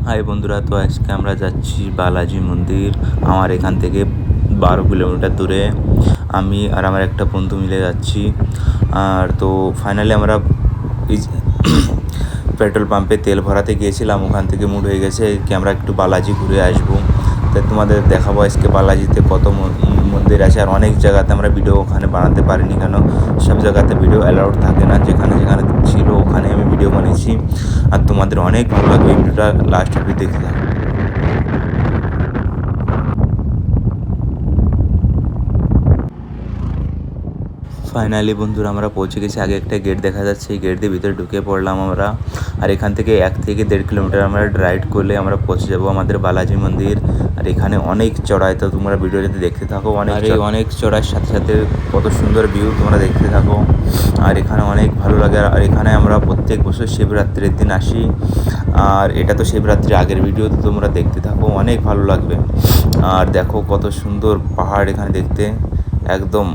High বন্ধুরা, তো আজকে আমরা যাচ্ছি বালাজি মন্দির। আমার এখান থেকে 12 কিলোমিটার দূরে। আমি আর আমার একটা বন্ধু মিলে যাচ্ছি। আর তো ফাইনালি আমরা পেট্রোল পাম্পে তেল ভরাতে গিয়েছিলাম, ওখান থেকে মুড হয়ে গেছে কি আমরা একটু বালাজি ঘুরে আসবো। তাই তোমাদের দেখাবো আজকে বালাজিতে কত মন্দির আছে। আর অনেক জায়গাতে আমরা ভিডিও ওখানে বানাতে পারিনি, কেন সব জায়গাতে ভিডিও অ্যালাউড থাকে না। যেখানে যেখানে ছিল ওখানে আমি ভিডিও বানিয়েছি। আর তোমাদের অনেক ভালো লাগবে এই ভিডিওটা, লাস্ট অবধি দেখতে থাকো। ফাইনালি বন্ধুরা আমরা পৌঁছে গেছি। আগে একটা গেট দেখা যাচ্ছে, এই গেট দিয়ে ভিতরে ঢুকে পড়লাম আমরা। আর এখান থেকে 1 থেকে 1.5 কিলোমিটার আমরা রাইড করলে আমরা পৌঁছে যাবো আমাদের বালাজি মন্দির। আর এখানে অনেক চড়াই, তো তোমরা ভিডিও যদি দেখতে থাকো অনেক চড়াইয়ের সাথে সাথে কত সুন্দর ভিউ তোমরা দেখতে থাকো। আর এখানে অনেক ভালো লাগে। আর এখানে আমরা প্রত্যেক বছর শিবরাত্রির দিন আসি। আর এটা তো শিবরাত্রির আগের ভিডিও, তো তোমরা দেখতে থাকো, অনেক ভালো লাগবে। আর দেখো কত সুন্দর পাহাড় এখানে দেখতে, একদম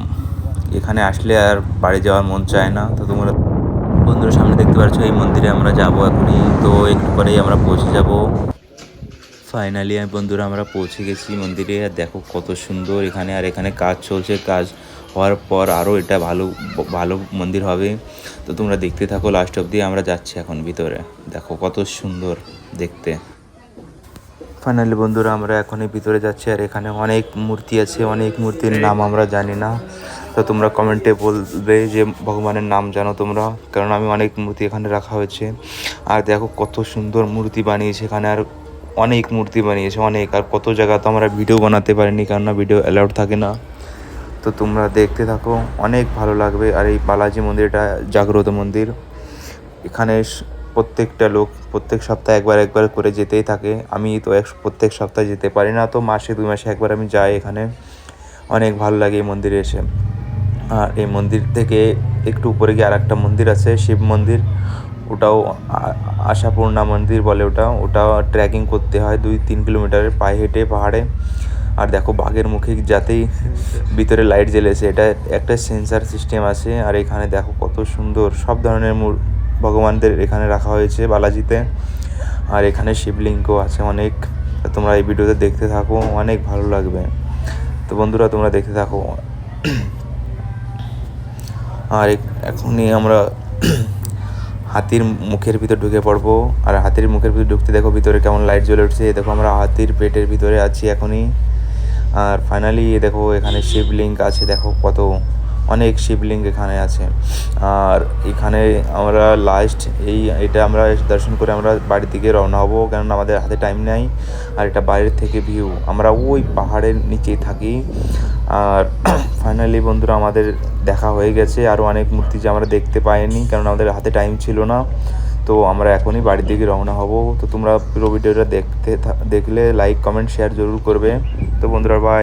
এখানে আসলে আর বাড়ি যাওয়ার মন চায় না। তো তোমরা বন্ধুরা সামনে দেখতে পাচ্ছ এই মন্দিরে আমরা যাব এখনই, তো একটু পরেই আমরা পৌঁছে যাব। ফাইনালি বন্ধুরা আমরা পৌঁছে গেছি মন্দিরে। আর দেখো কত সুন্দর এখানে। আর এখানে কাজ চলছে, কাজ হওয়ার পর আরও এটা ভালো ভালো মন্দির হবে। তো তোমরা দেখতে থাকো লাস্ট অবধি। আমরা যাচ্ছি এখন ভিতরে, দেখো কত সুন্দর দেখতে। ফাইনালি বন্ধুরা আমরা এখনই ভিতরে যাচ্ছি। আর এখানে অনেক মূর্তি আছে, অনেক মূর্তির নাম আমরা জানি না। তো তোমরা কমেন্টে বলবে যে ভগবানের নাম জানো তোমরা, কারণ আমি অনেক মূর্তি এখানে রাখা হয়েছে। আর দেখো কত সুন্দর মূর্তি বানিয়েছে এখানে। আর অনেক মূর্তি বানিয়েছে অনেক। আর কত জায়গা তো আমরা ভিডিও বানাতে পারিনি, কেননা ভিডিও অ্যালাউড থাকে না। তো তোমরা দেখতে থাকো, অনেক ভালো লাগবে। আর এই বালাজি মন্দিরটা জাগ্রত মন্দির। এখানে প্রত্যেকটা লোক প্রত্যেক সপ্তাহে একবার করে যেতেই থাকে। আমি তো প্রত্যেক সপ্তাহে যেতে পারি না, তো মাসে 2 মাসে একবার আমি যাই এখানে। অনেক ভালো লাগে এই মন্দিরে এসে। আর এই মন্দির থেকে একটু উপরে গিয়ে আর একটা মন্দির আছে, শিব মন্দির। ওটাও আশাপূর্ণা মন্দির বলে ওটা ট্রেকিং করতে হয় 2-3 কিলোমিটারের পায়ে হেঁটে পাহাড়ে। আর দেখো বাঘের মুখে যাতেই ভিতরে লাইট জ্বেলেছে, এটা একটা সেন্সার সিস্টেম আছে। আর এখানে দেখো কত সুন্দর সব ধরনের ভগবানদের এখানে রাখা হয়েছে বালাজিতে। আর এখানে শিবলিঙ্গ আছে অনেক। তোমরা এই ভিডিওতে দেখতে থাকো, অনেক ভালো লাগবে। তো বন্ধুরা তোমরা দেখতে থাকো। আর এখনই আমরা হাতির মুখের ভিতর ঢুকে পড়বো। আর হাতির মুখের ভিতর ঢুকতে দেখো ভিতরে কেমন লাইট জ্বলে উঠছে। দেখো আমরা হাতির পেটের ভিতরে আছি এখনই। আর ফাইনালি দেখো এখানে শিবলিঙ্গ আছে, দেখো কত অনেক শিবলিঙ্গ এখানে আছে। আর এখানে আমরা এটা আমরা দর্শন করে আমরা বাড়ির দিকে রওনা হবো, কেননা আমাদের হাতে টাইম নেই। আর এটা বাইরের থেকে ভিউ, আমরা ওই পাহাড়ের নিচেই থাকি। আর ফাইনালি বন্ধুরা আমাদের দেখা হয়ে গেছে। আরও অনেক মূর্তি যে আমরা দেখতে পাইনি, কারণ আমাদের হাতে টাইম ছিল না। তো আমরা এখনই বাড়ির দিকে রওনা হব। তো তোমরা পুরো ভিডিওটা দেখলে লাইক কমেন্ট শেয়ার জরুর করবে। তো বন্ধুরা বাই।